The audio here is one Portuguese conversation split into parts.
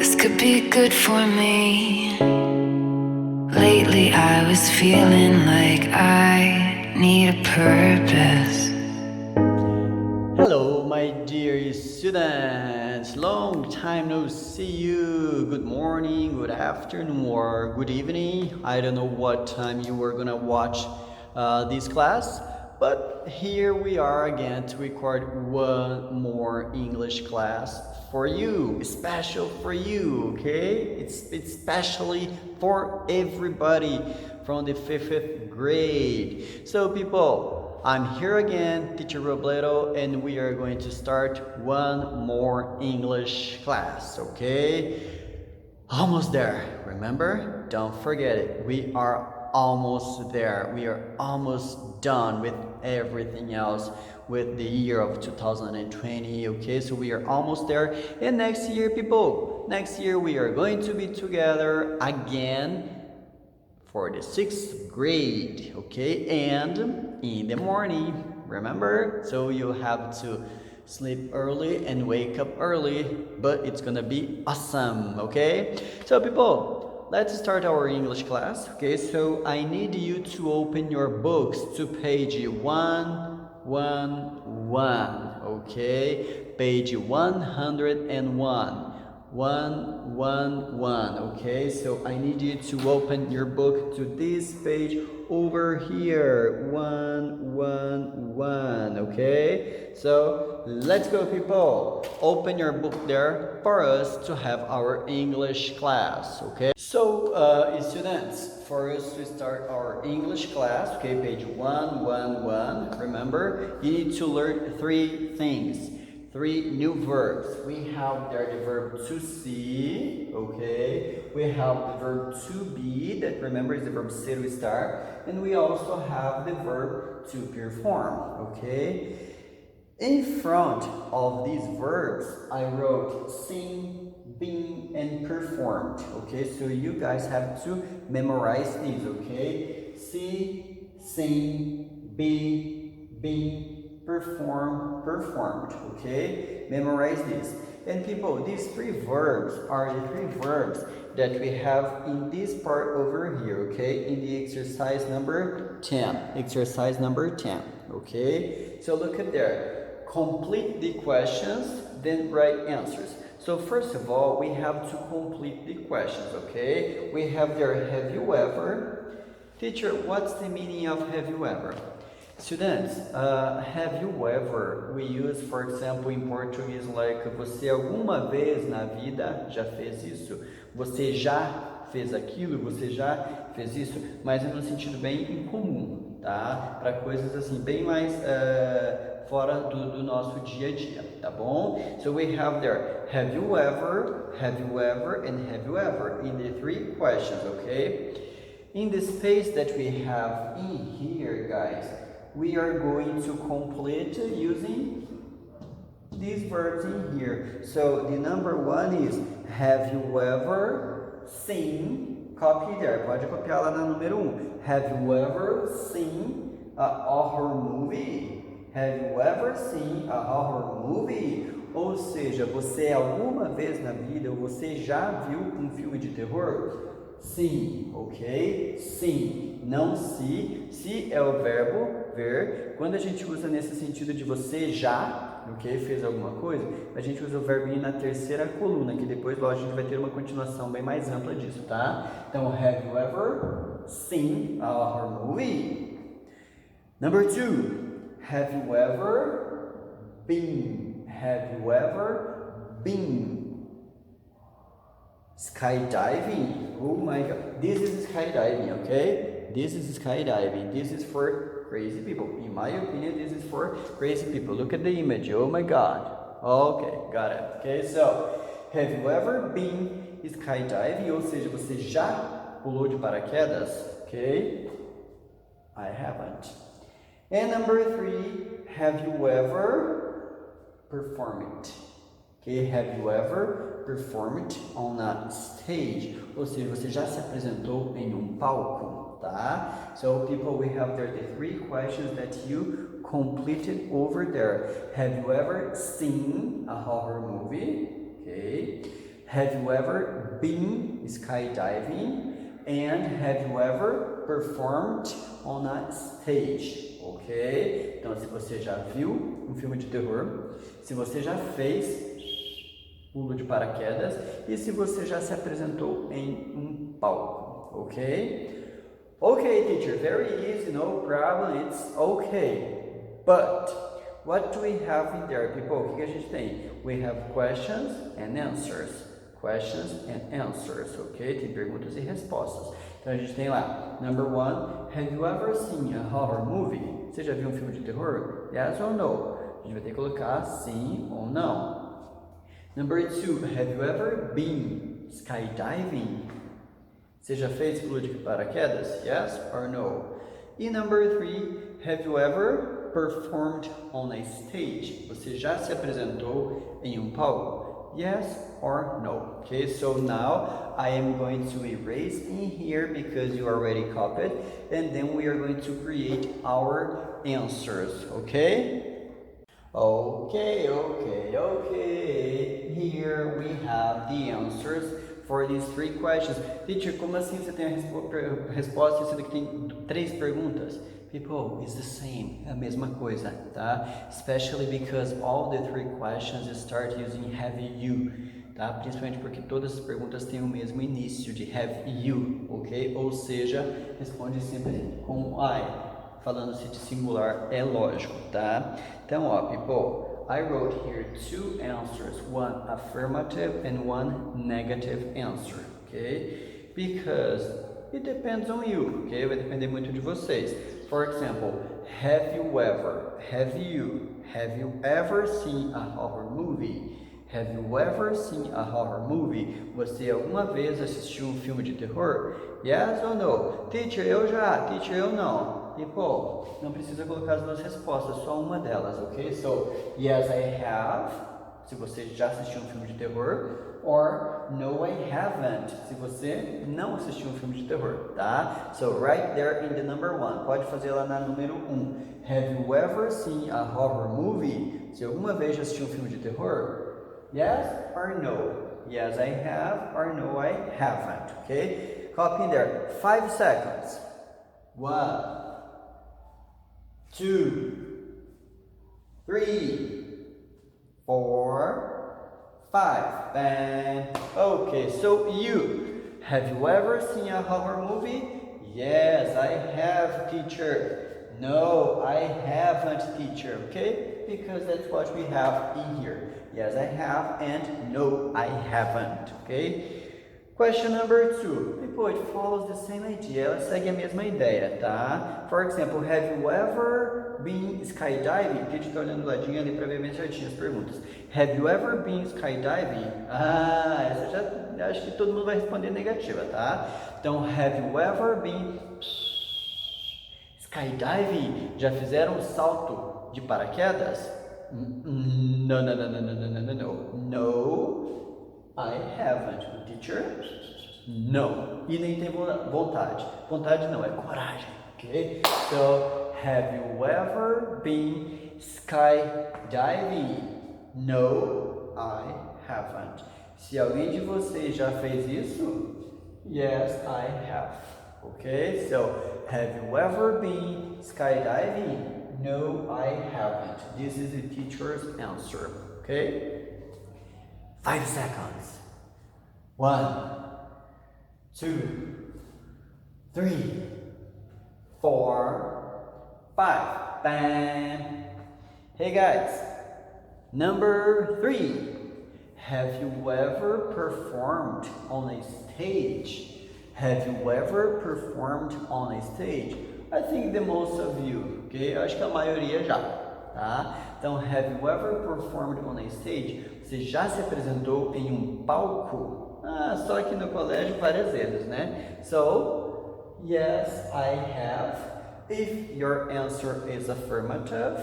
This could be good for me. Lately I was feeling like I need a purpose. Hello, my dear students. Long time no see you. Good morning, good afternoon, or good evening. I don't know what time you are gonna watch this class, but here we are again to record one more English class for you, special for you. Okay, it's especially for everybody from the fifth grade. So, people. I'm here again, Teacher Robledo, and we are going to start one more English class, okay? Almost there, remember? Don't forget it. We are almost there. We are almost done with everything else with the year of 2020, okay? So we are almost there. And next year, people, next year we are going to be together again for the sixth grade, okay? And in the morning, remember? So you have to sleep early and wake up early, but it's gonna be awesome, okay? So people, let's start our English class, okay? So I need you to open your books to page 111, okay? Page 101. 111, okay? So I need you to open your book to this page over here, 111, okay? So let's go, people. Open your book there for us to have our English class, okay? So students, for us to start our English class, okay, page 111, remember, you need to learn three things. Three new verbs. We have there the verb to see, okay? We have the verb to be, that remember is the verb ser ou estar, and we also have the verb to perform, okay? In front of these verbs, I wrote sing, been, and performed, okay? So you guys have to memorize these, okay? See, sing, be, been, perform, performed, okay? Memorize this. And people, these three verbs are the three verbs that we have in this part over here, okay? In the exercise number 10. Exercise number 10, okay? So look at there. Complete the questions, then write answers. So first of all, we have to complete the questions, okay? We have there, have you ever? Teacher, what's the meaning of have you ever? Students, have you ever, we use, for example, in Portuguese, like, você alguma vez na vida já fez isso? Você já fez aquilo? Você já fez isso? Mas é no sentido bem incomum, tá? Para coisas assim, bem mais fora do nosso dia a dia, tá bom? So we have there, have you ever, and have you ever, in the three questions, okay? In the space that we have in here, guys, we are going to complete using these verbs in here. So the number one is, have you ever seen, copy there, pode copiar lá na número 1. Have you ever seen a horror movie? Have you ever seen a horror movie? Ou seja, você alguma vez na vida, ou você já viu um filme de terror? Sim, ok? Sim, não se. Se é o verbo ver. Quando a gente usa nesse sentido de você já, ok? Fez alguma coisa, a gente usa o verbinho na terceira coluna, que depois, lógico, a gente vai ter uma continuação bem mais ampla disso, tá? Então, have you ever seen a horror movie? Number 2, have you ever been? Have you ever been skydiving? Oh my god, this is skydiving, okay? This is skydiving. This is for crazy people. In my opinion, this is for crazy people. Look at the image. Oh my god. Okay, got it. Okay, so have you ever been skydiving? Ou seja, você já pulou de paraquedas? Okay, I haven't. And number 3, have you ever performed? Okay, have you ever performed on a stage? Ou seja, você já se apresentou em um palco, tá? So people, we have there the 3 questions that you completed over there. Have you ever seen a horror movie? Okay. Have you ever been skydiving? And have you ever performed on a stage? Ok? Então, se você já viu um filme de terror, se você já fez pulo de paraquedas e se você já se apresentou em um palco, ok? Okay, teacher, very easy, no problem, it's okay. But what do we have in there, people? O que a gente tem? We have questions and answers. Questions and answers, ok? Tem perguntas e respostas. Então a gente tem lá, number 1, have you ever seen a horror movie? Você já viu um filme de terror? Yes or no? A gente vai ter que colocar sim ou não. Number 2, have you ever been skydiving? Você já fez pulo de paraquedas? Yes or no? E number 3, have you ever performed on a stage? Você já se apresentou em um palco? Yes or no? Okay, so now I am going to erase in here because you already copied, and then we are going to create our answers, okay? Okay. Here we have the answers for these 3 questions. Teacher, como assim você tem a resposta e você tem 3 perguntas? People, it's the same, é a mesma coisa, tá? Especially because all the 3 questions start using have you, tá? Principalmente porque todas as perguntas têm o mesmo início de have you, ok? Ou seja, responde sempre com I, falando-se de singular, é lógico, tá? Então, ó, people, I wrote here 2 answers, one affirmative and one negative answer, ok? Because it depends on you, ok? Vai depender muito de vocês. For example, have you ever seen a horror movie? Have you ever seen a horror movie? Você alguma vez assistiu um filme de terror? Yes or no? Teacher, eu já. Teacher, eu não. People, não precisa colocar as 2 respostas, só uma delas, ok? So, yes, I have, se você já assistiu um filme de terror, or no, I haven't, se você não assistiu um filme de terror, tá? So, right there in the number 1, pode fazer lá na número 1. Have you ever seen a horror movie? Se alguma vez já assistiu um filme de terror? Yes or no? Yes, I have, or no, I haven't, okay? Copy in there. 5 seconds. 1, 2, 3, 4, 5. Bang. Okay, so have you ever seen a horror movie? Yes, I have, teacher. No, I haven't, teacher. Okay, because that's what we have in here. Yes, I have, and no, I haven't. Okay. Question number 2. People, it follows the same idea. Ela segue a mesma ideia, tá? For example, have you ever been skydiving? A gente tá olhando do ladinho ali para ver bem certinho as perguntas. Have you ever been skydiving? Ah, essa já acho que todo mundo vai responder negativa, tá? Então, have you ever been skydiving? Já fizeram um salto de paraquedas? No. No. I haven't, teacher. No. E nem tem vontade. Vontade não, é coragem. Ok? So, have you ever been skydiving? No, I haven't. Se alguém de vocês já fez isso, yes, I have. Ok? So, have you ever been skydiving? No, I haven't. This is the teacher's answer. Ok? 5 seconds. 1, 2, 3, 4, 5. Bam. Hey guys, number 3. Have you ever performed on a stage? Have you ever performed on a stage? I think the most of you, ok? Eu acho que a maioria já, tá? Então, have you ever performed on a stage? Você já se apresentou em um palco? Ah, só aqui no colégio várias vezes, né? So, yes, I have. If your answer is affirmative,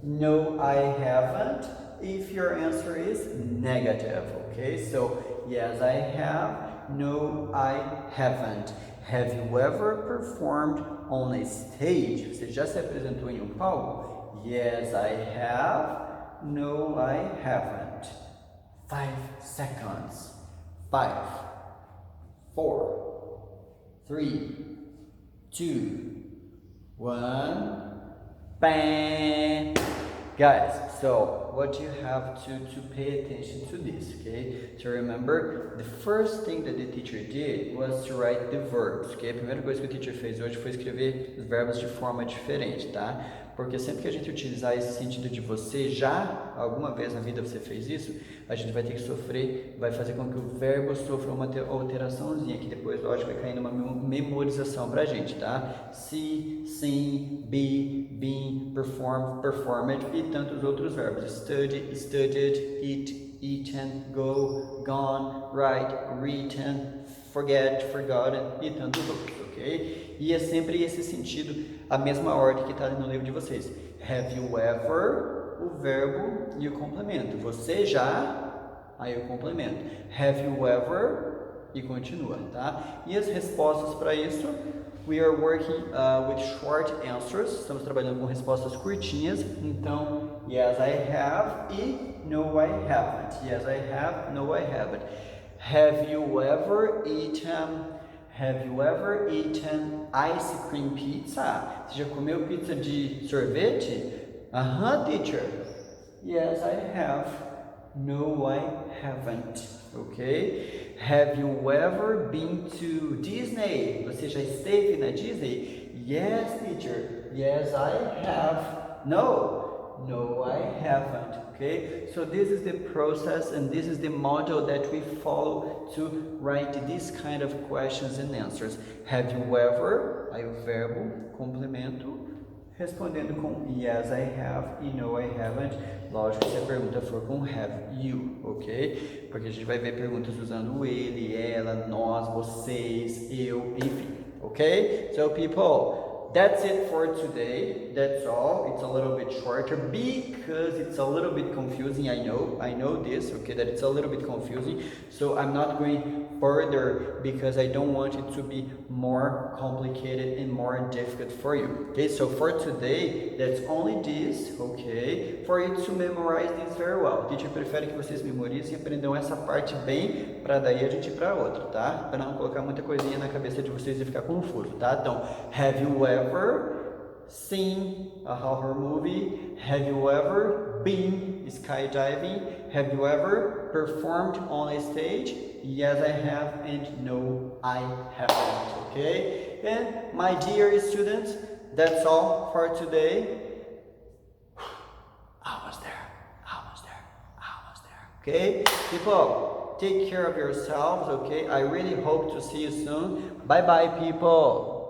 no, I haven't. If your answer is negative, okay? So, yes, I have. No, I haven't. Have you ever performed on a stage? Você já se apresentou em um palco? Yes, I have. No, I haven't. 5 seconds. 5, 4, 3, 2, 1. Bang! Guys, so what you have to pay attention to this, okay? So remember, the first thing that the teacher did was to write the verbs, okay? A primeira coisa que o teacher fez hoje foi escrever os verbos de forma diferente, tá? Porque sempre que a gente utilizar esse sentido de você, já alguma vez na vida você fez isso, a gente vai ter que sofrer, vai fazer com que o verbo sofra uma alteraçãozinha, que depois, lógico, vai cair numa memorização pra gente, tá? See, sing, be, been, perform, performed e tantos outros verbos. Study, studied, eat, eaten, go, gone, write, written, forget, forgotten e tantos outros, ok? E é sempre esse sentido, a mesma ordem que está no livro de vocês. Have you ever, o verbo e o complemento. Você já, aí o complemento. Have you ever e continua, tá? E as respostas para isso, we are working with short answers. Estamos trabalhando com respostas curtinhas. Então, yes, I have e no, I haven't. Yes, I have, no, I haven't. Have you ever eaten? Have you ever eaten ice cream pizza? Você já comeu pizza de sorvete? Teacher. Yes, I have. No, I haven't. Okay? Have you ever been to Disney? Você já esteve na Disney? Yes, teacher. Yes, I have. No, I haven't. Okay, so this is the process and this is the model that we follow to write these kind of questions and answers. Have you ever? Aí o verbo, complemento, respondendo com yes, I have e no, I haven't. Lógico, se a pergunta for com have you, ok? Porque a gente vai ver perguntas usando ele, ela, nós, vocês, eu, enfim, ok? So people, that's it for today. That's all. It's a little bit shorter because it's a little bit confusing. I know this, okay, that it's a little bit confusing. So I'm not going further because I don't want it to be more complicated and more difficult for you. Okay, so for today, that's only this, okay, for you to memorize this very well. Teacher prefere que vocês memorizem e aprendam essa parte bem, para daí a gente ir para outra, tá? Para não colocar muita coisinha na cabeça de vocês e ficar confuso, tá? Então, have you ever seen a horror movie? Have you ever been skydiving? Have you ever performed on a stage? Yes, I have, and no, I haven't. Okay? And my dear students, that's all for today. Almost there. Okay? People, take care of yourselves, okay? I really hope to see you soon. Bye-bye, people.